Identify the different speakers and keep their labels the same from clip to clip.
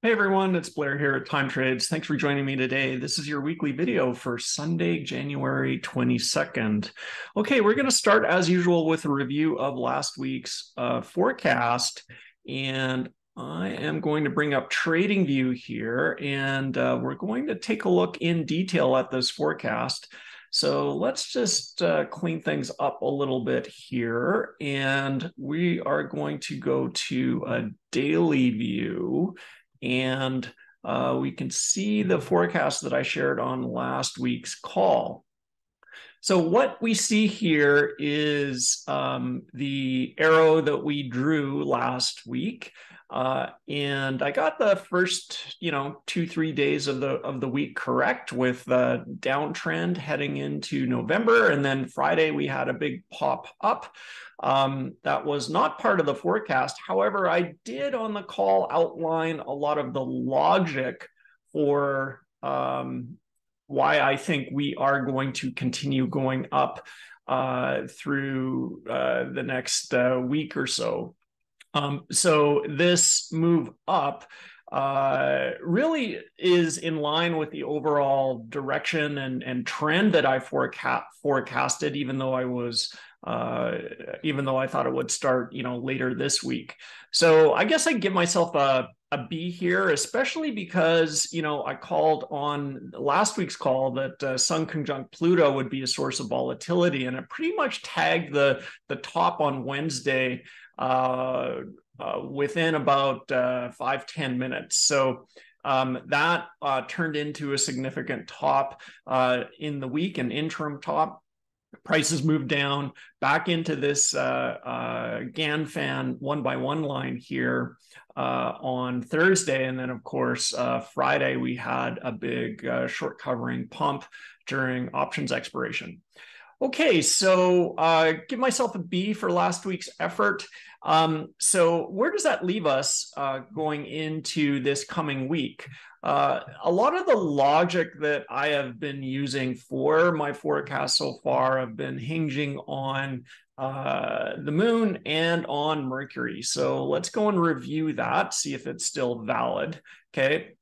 Speaker 1: Hey everyone, it's Blair here at Time Trades. Thanks for joining me today. This is your weekly video for Sunday, January 22nd. Okay, we're going to start as usual with a review of last week's forecast. And I am going to bring up TradingView here, and we're going to take a look in detail at this forecast. So let's just clean things up a little bit here. And we are going to go to a daily view. And we can see the forecast that I shared on last week's call. So what we see here is the arrow that we drew last week. And I got the first, 2-3 days of the week correct with the downtrend heading into November. And then Friday, we had a big pop up. That was not part of the forecast. However, I did on the call outline a lot of the logic for why I think we are going to continue going up through the next week or so. So this move up really is in line with the overall direction and trend that I forecasted, even though I thought it would start, later this week. So I guess I give myself a B here, especially because, I called on last week's call that Sun conjunct Pluto would be a source of volatility, and it pretty much tagged the top on Wednesday within about 5-10 minutes. So that turned into a significant top in the week, an interim top. Prices moved down back into this Gann Fan 1x1 line here on Thursday. And then, of course, Friday, we had a big short covering pump during options expiration. Okay, so give myself a B for last week's effort. So where does that leave us going into this coming week? A lot of the logic that I have been using for my forecast so far have been hinging on the moon and on Mercury. So let's go and review that, see if it's still valid. Okay.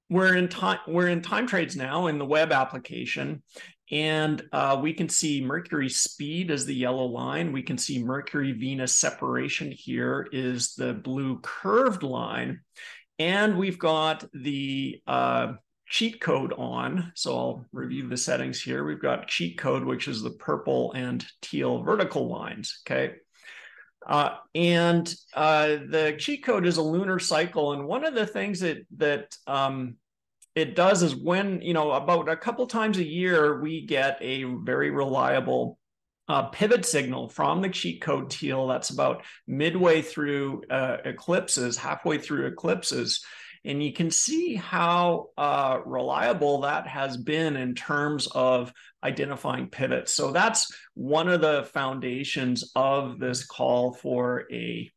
Speaker 1: We're in time trades now in the web application, and we can see Mercury speed as the yellow line. We can see Mercury Venus separation here is the blue curved line. And we've got the cheat code on. So I'll review the settings here. We've got cheat code, which is the purple and teal vertical lines. Okay. And the cheat code is a lunar cycle. And one of the things that it does is when, about a couple times a year, we get a very reliable pivot signal from the cheat code teal. That's about midway through eclipses, halfway through eclipses. And you can see how reliable that has been in terms of identifying pivots. So that's one of the foundations of this call for a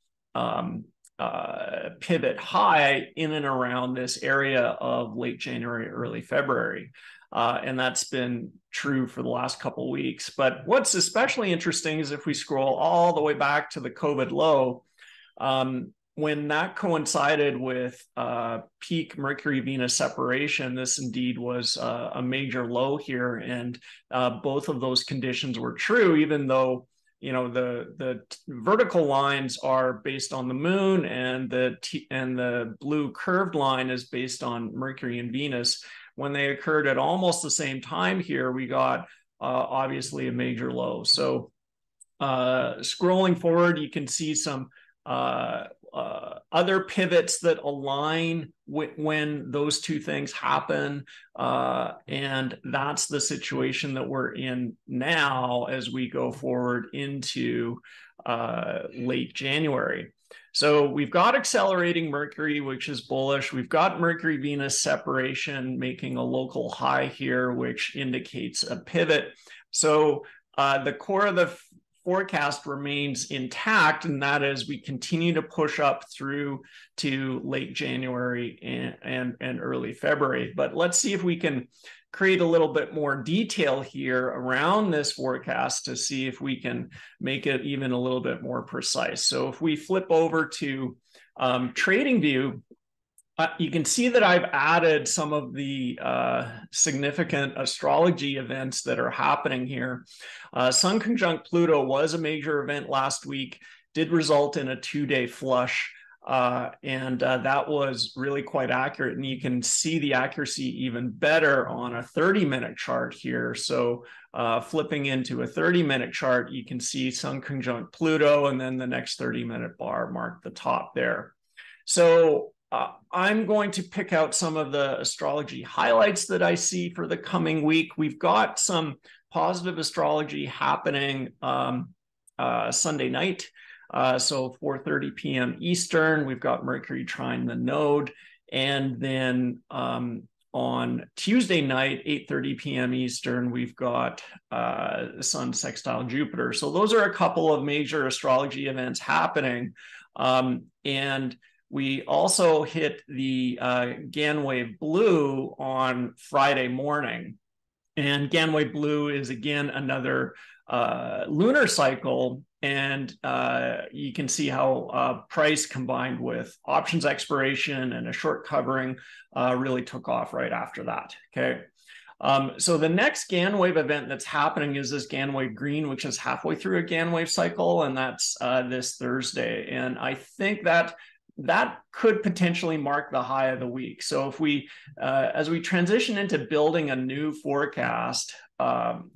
Speaker 1: pivot high in and around this area of late January, early February. And that's been true for the last couple of weeks. But what's especially interesting is if we scroll all the way back to the COVID low, when that coincided with peak Mercury-Venus separation, this indeed was a major low here. And both of those conditions were true, even though the vertical lines are based on the moon, and the blue curved line is based on Mercury and Venus. When they occurred at almost the same time here, we got obviously a major low. So scrolling forward, you can see some other pivots that align when those two things happen. And that's the situation that we're in now as we go forward into late January. So we've got accelerating Mercury, which is bullish. We've got Mercury-Venus separation making a local high here, which indicates a pivot. So the core of the forecast remains intact, and that is we continue to push up through to late January and early February. But let's see if we can create a little bit more detail here around this forecast to see if we can make it even a little bit more precise. So if we flip over to TradingView, You can see that I've added some of the significant astrology events that are happening here. Sun conjunct Pluto was a major event last week, did result in a 2-day flush, and that was really quite accurate. And you can see the accuracy even better on a 30-minute chart here. So flipping into a 30-minute chart, you can see Sun conjunct Pluto, and then the next 30-minute bar marked the top there. So I'm going to pick out some of the astrology highlights that I see for the coming week. We've got some positive astrology happening Sunday night. So 4:30 p.m. Eastern, we've got Mercury trine the node. And then on Tuesday night, 8:30 p.m. Eastern, we've got Sun sextile Jupiter. So those are a couple of major astrology events happening. And we also hit the Gann wave blue on Friday morning. And Gann wave blue is, again, another lunar cycle. And you can see how price combined with options expiration and a short covering really took off right after that. Okay. So the next Gann wave event that's happening is this Gann wave green, which is halfway through a Gann wave cycle. And that's this Thursday. And I think that could potentially mark the high of the week. So if we, as we transition into building a new forecast,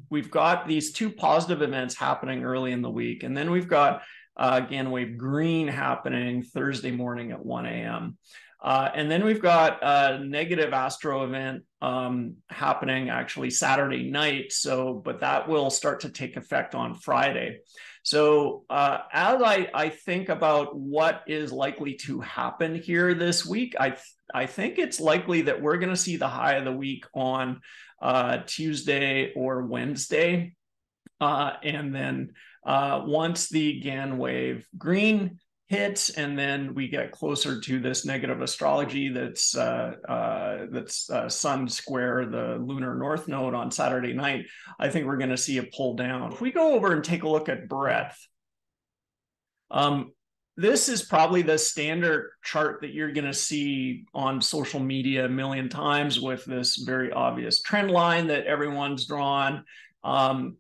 Speaker 1: we've got these two positive events happening early in the week. And then we've got Gann wave green happening Thursday morning at 1 a.m. And then we've got a negative astro event happening actually Saturday night. So, but that will start to take effect on Friday. So as I think about what is likely to happen here this week, I think it's likely that we're going to see the high of the week on Tuesday or Wednesday. And then once the Gann wave green hits, and then we get closer to this negative astrology that's Sun square the lunar north node on Saturday night, I think we're going to see a pull down. If we go over and take a look at breadth, this is probably the standard chart that you're going to see on social media a million times, with this very obvious trend line that everyone's drawn. And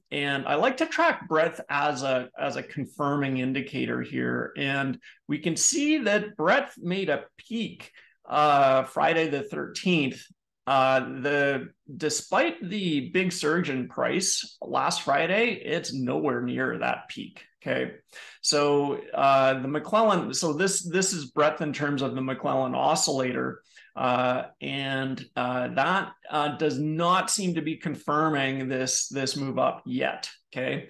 Speaker 1: I like to track breadth as a confirming indicator here. And we can see that breadth made a peak Friday the 13th. Despite the big surge in price last Friday, it's nowhere near that peak. Okay, so the McClellan, so this is breadth in terms of the McClellan oscillator. And that does not seem to be confirming this move up yet. Okay.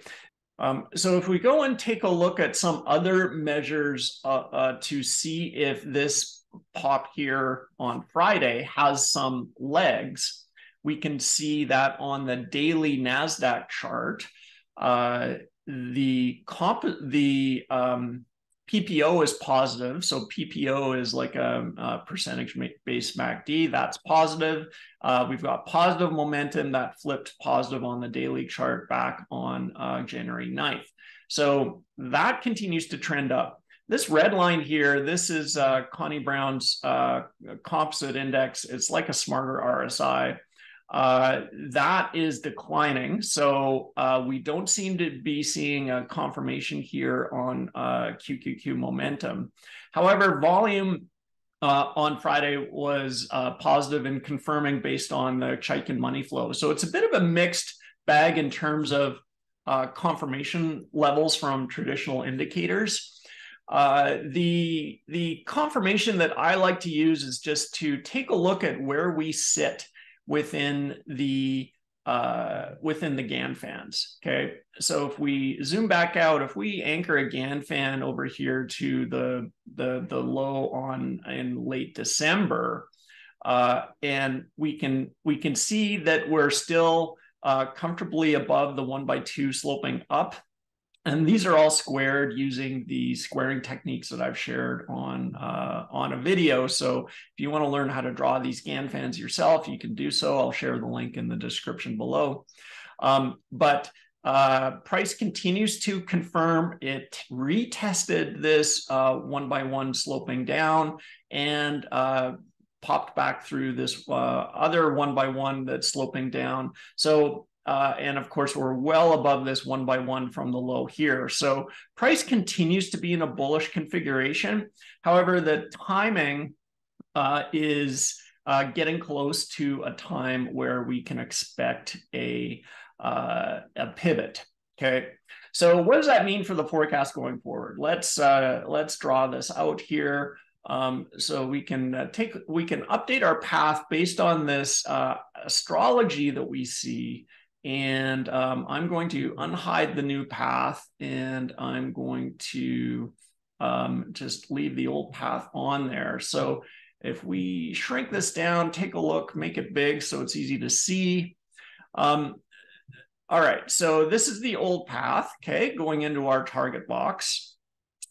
Speaker 1: So if we go and take a look at some other measures to see if this pop here on Friday has some legs, we can see that on the daily NASDAQ chart, the PPO is positive. So PPO is like a percentage-based MACD. That's positive. We've got positive momentum that flipped positive on the daily chart back on January 9th. So that continues to trend up. This red line here, this is Connie Brown's composite index. It's like a smarter RSI. That is declining. So we don't seem to be seeing a confirmation here on QQQ momentum. However, volume on Friday was positive and confirming based on the Chaikin money flow. So it's a bit of a mixed bag in terms of confirmation levels from traditional indicators. The confirmation that I like to use is just to take a look at where we sit within the Gann Fans. Okay, so if we zoom back out, if we anchor a Gann Fan over here to the low in late December, and we can see that we're still comfortably above the 1x2 sloping up. And these are all squared using the squaring techniques that I've shared on a video. So if you want to learn how to draw these Gann Fans yourself, you can do so. I'll share the link in the description below. But price continues to confirm. It retested this 1x1 sloping down, and popped back through this other 1 by 1 that's sloping down. So and of course, we're well above this 1 by 1 from the low here. So price continues to be in a bullish configuration. However, the timing is getting close to a time where we can expect a pivot. Okay. So what does that mean for the forecast going forward? Let's draw this out here. So we can update our path based on this astrology that we see. And I'm going to unhide the new path, and I'm going to just leave the old path on there. So if we shrink this down, take a look, make it big so it's easy to see. All right, so this is the old path, okay, going into our target box.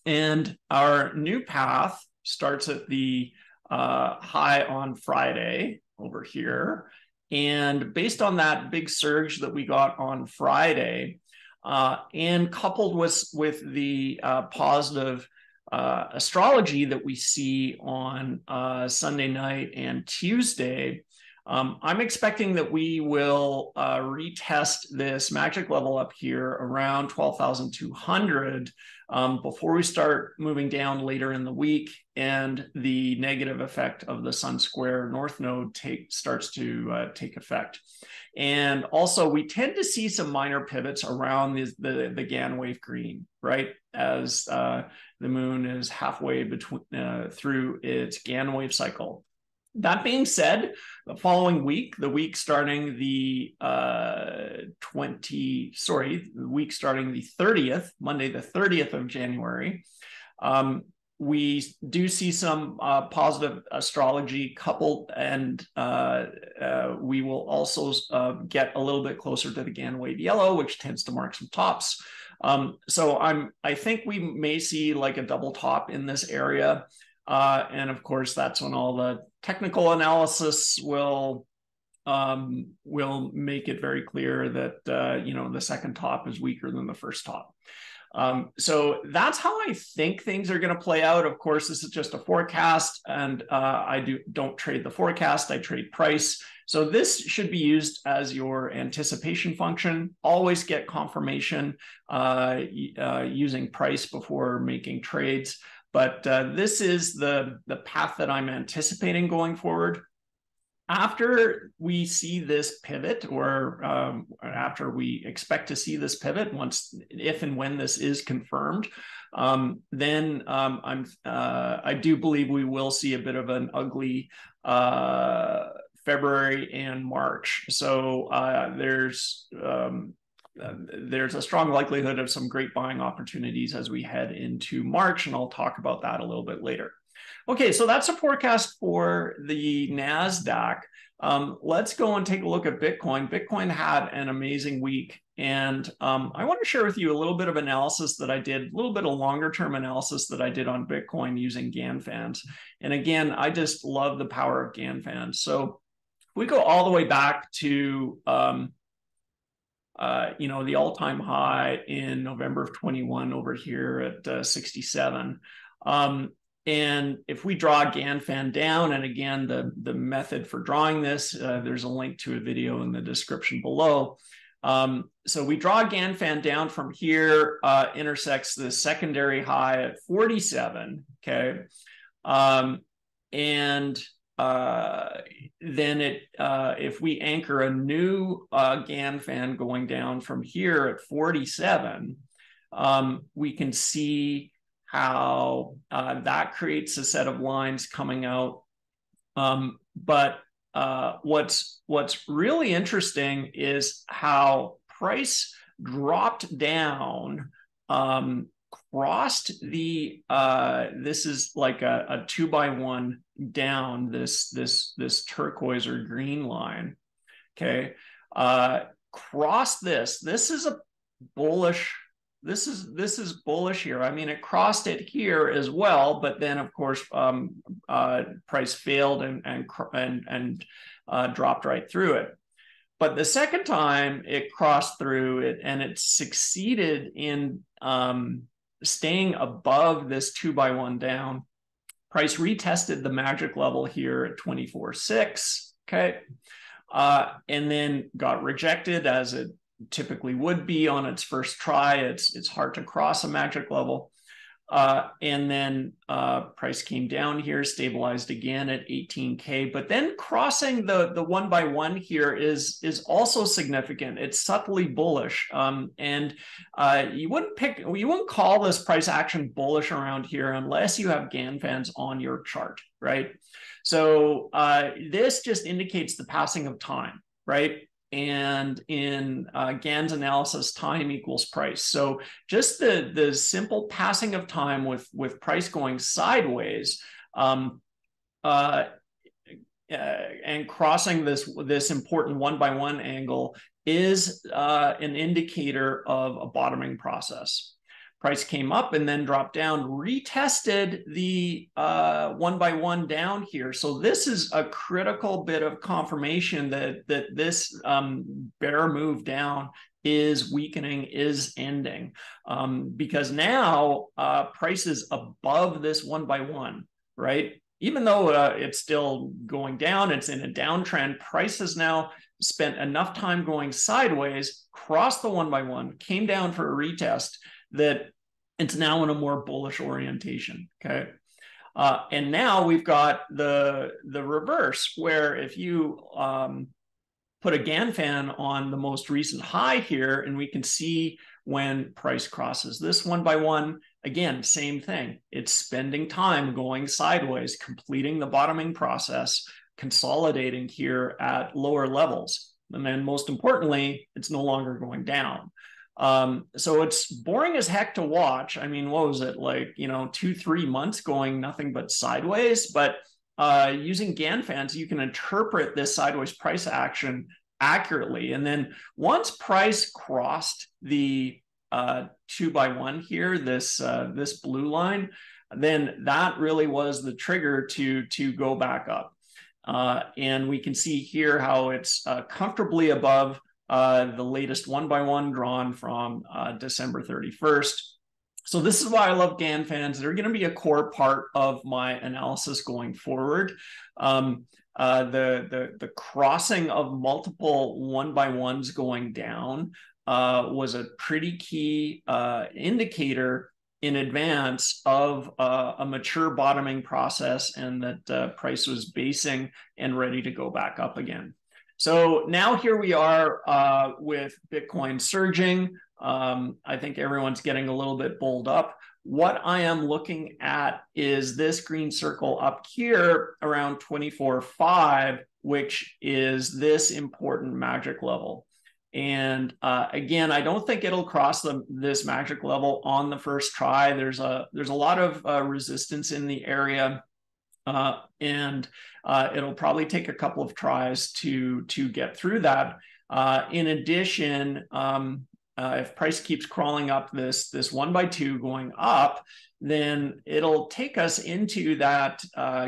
Speaker 1: And our new path starts at the high on Friday over here. And based on that big surge that we got on Friday, and coupled with the positive astrology that we see on Sunday night and Tuesday, I'm expecting that we will retest this magic level up here around 12,200 before we start moving down later in the week, and the negative effect of the Sun Square North Node starts to take effect. And also, we tend to see some minor pivots around the Gann wave green, right? As the moon is halfway through its Gann wave cycle. That being said, the following week, the week starting the 30th, Monday, the 30th of January, we do see some positive astrology coupled, and we will also get a little bit closer to the Gann wave yellow, which tends to mark some tops. So I think we may see like a double top in this area. And of course, that's when all the technical analysis will make it very clear that the second top is weaker than the first top. So that's how I think things are going to play out. Of course, this is just a forecast, and I don't trade the forecast, I trade price. So this should be used as your anticipation function. Always get confirmation using price before making trades. But this is the path that I'm anticipating going forward. After we see this pivot, or after we expect to see this pivot, if and when this is confirmed, then I do believe we will see a bit of an ugly February and March. So there's a strong likelihood of some great buying opportunities as we head into March, and I'll talk about that a little bit later. Okay, so that's a forecast for the NASDAQ. Let's go and take a look at Bitcoin. Bitcoin had an amazing week, and I want to share with you a little bit of analysis that I did, a little bit of longer term analysis that I did on Bitcoin using Gann Fans. And again, I just love the power of Gann Fans. So we go all the way back to the all-time high in November of 21 over here at 67. And if we draw a Gann fan down, and again, the method for drawing this, there's a link to a video in the description below. So we draw a Gann fan down from here, intersects the secondary high at 47, okay? Then if we anchor a new Gann fan going down from here at 47, we can see how that creates a set of lines coming out. But what's really interesting is how price dropped down, crossed the this is like a 2x1 down this turquoise or green line, okay, crossed this is a bullish, this is bullish here. I mean, it crossed it here as well, but then of course price failed and dropped right through it. But the second time it crossed through it, and it succeeded in staying above this 2x1 down. Price retested the magic level here at 24.6, okay, and then got rejected as it typically would be on its first try. It's hard to cross a magic level. And then price came down here, stabilized again at 18K, but then crossing the 1 by 1 here is also significant. It's subtly bullish, and you wouldn't call this price action bullish around here unless you have Gann Fans on your chart, right? So this just indicates the passing of time, right? And in Gann's analysis, time equals price. So just the simple passing of time with price going sideways and crossing this important 1 by 1 angle is an indicator of a bottoming process. Price came up and then dropped down, retested the 1 by 1 down here. So this is a critical bit of confirmation that this bear move down is weakening, is ending, because now price is above this 1 by 1, right? Even though it's still going down, it's in a downtrend, price has now spent enough time going sideways, crossed the 1 by 1, came down for a retest, that it's now in a more bullish orientation, okay? And now we've got the reverse, where if you put a Gann fan on the most recent high here, and we can see when price crosses this 1 by 1, again, same thing. It's spending time going sideways, completing the bottoming process, consolidating here at lower levels. And then most importantly, it's no longer going down. So it's boring as heck to watch. I mean, what was it, like, 2-3 months going nothing but sideways? But using Gann Fans, you can interpret this sideways price action accurately. And then once price crossed the 2 by 1 here, this blue line, then that really was the trigger to go back up. And we can see here how it's comfortably above the latest 1 by 1 drawn from December 31st. So this is why I love Gann Fans. They're going to be a core part of my analysis going forward. The crossing of multiple 1 by 1s going down was a pretty key indicator in advance of a mature bottoming process, and that price was basing and ready to go back up again. So now here we are with Bitcoin surging. I think everyone's getting a little bit bulled up. What I am looking at is this green circle up here around 24.5, which is this important magic level. And again, I don't think it'll cross this magic level on the first try. There's a lot of resistance in the area. And it'll probably take a couple of tries to get through that. In addition, if price keeps crawling up this 1 by 2 going up, then it'll take us into that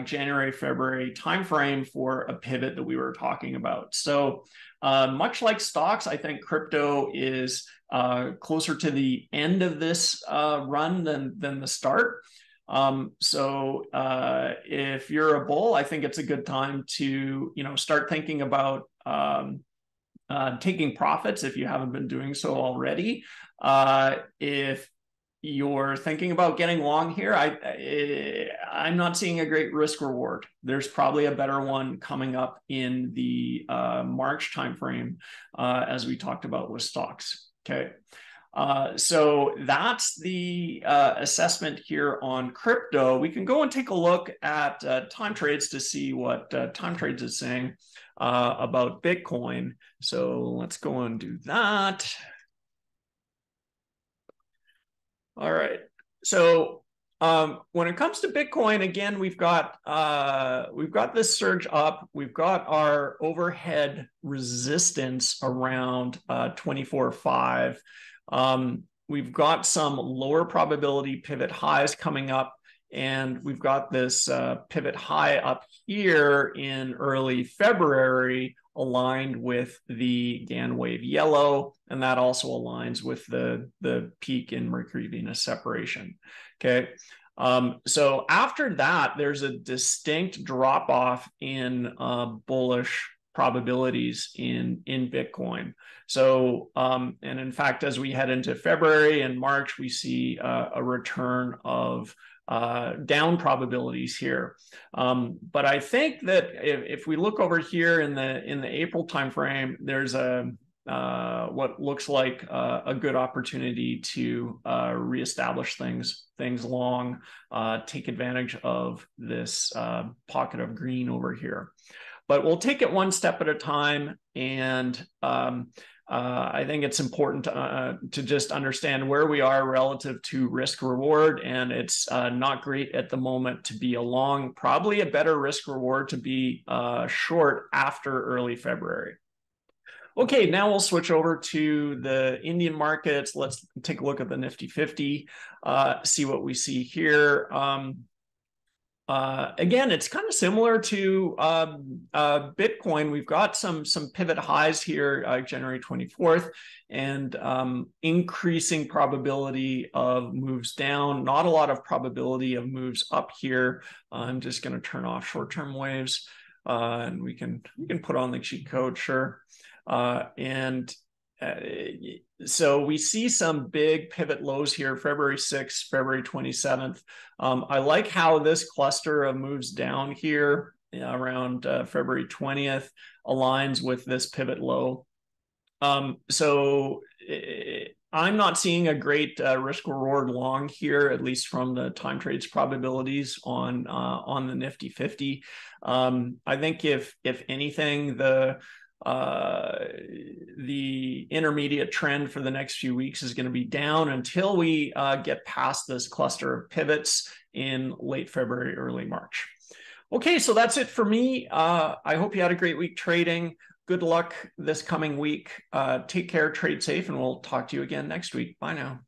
Speaker 1: January, February timeframe for a pivot that we were talking about. So much like stocks, I think crypto is closer to the end of this run than the start. So if you're a bull, I think it's a good time to start thinking about taking profits if you haven't been doing so already. If you're thinking about getting long here, I'm not seeing a great risk reward. There's probably a better one coming up in the March timeframe, as we talked about with stocks. Okay. So that's the assessment here on crypto. We can go and take a look at time trades to see what time trades is saying about Bitcoin. So let's go and do that. All right. So when it comes to Bitcoin, again, we've got this surge up. We've got our overhead resistance around 24.5. We've got some lower probability pivot highs coming up, and we've got this pivot high up here in early February aligned with the Gann wave yellow, and that also aligns with the peak in Mercury Venus separation. Okay. So after that, there's a distinct drop off in bullish probabilities in Bitcoin. So, and in fact, as we head into February and March, we see a return of down probabilities here. But I think that if we look over here in the April timeframe, there's a what looks like a good opportunity to reestablish things long, take advantage of this pocket of green over here. But we'll take it one step at a time, and I think it's important to just understand where we are relative to risk reward, and it's not great at the moment to be a long, probably a better risk reward to be short after early February. Okay, now we'll switch over to the Indian markets. Let's take a look at the Nifty 50, see what we see here. Again, it's kind of similar to Bitcoin. We've got some pivot highs here, January 24th, and increasing probability of moves down. Not a lot of probability of moves up here. I'm just going to turn off short-term waves, and we can put on the cheat code, sure. So we see some big pivot lows here, February 6th, February 27th. I like how this cluster of moves down here around February 20th aligns with this pivot low. So I'm not seeing a great risk reward long here, at least from the time trades probabilities on the Nifty 50. I think if anything, the intermediate trend for the next few weeks is going to be down until we get past this cluster of pivots in late February, early March. Okay, so that's it for me. I hope you had a great week trading. Good luck this coming week. Take care, trade safe, and we'll talk to you again next week. Bye now.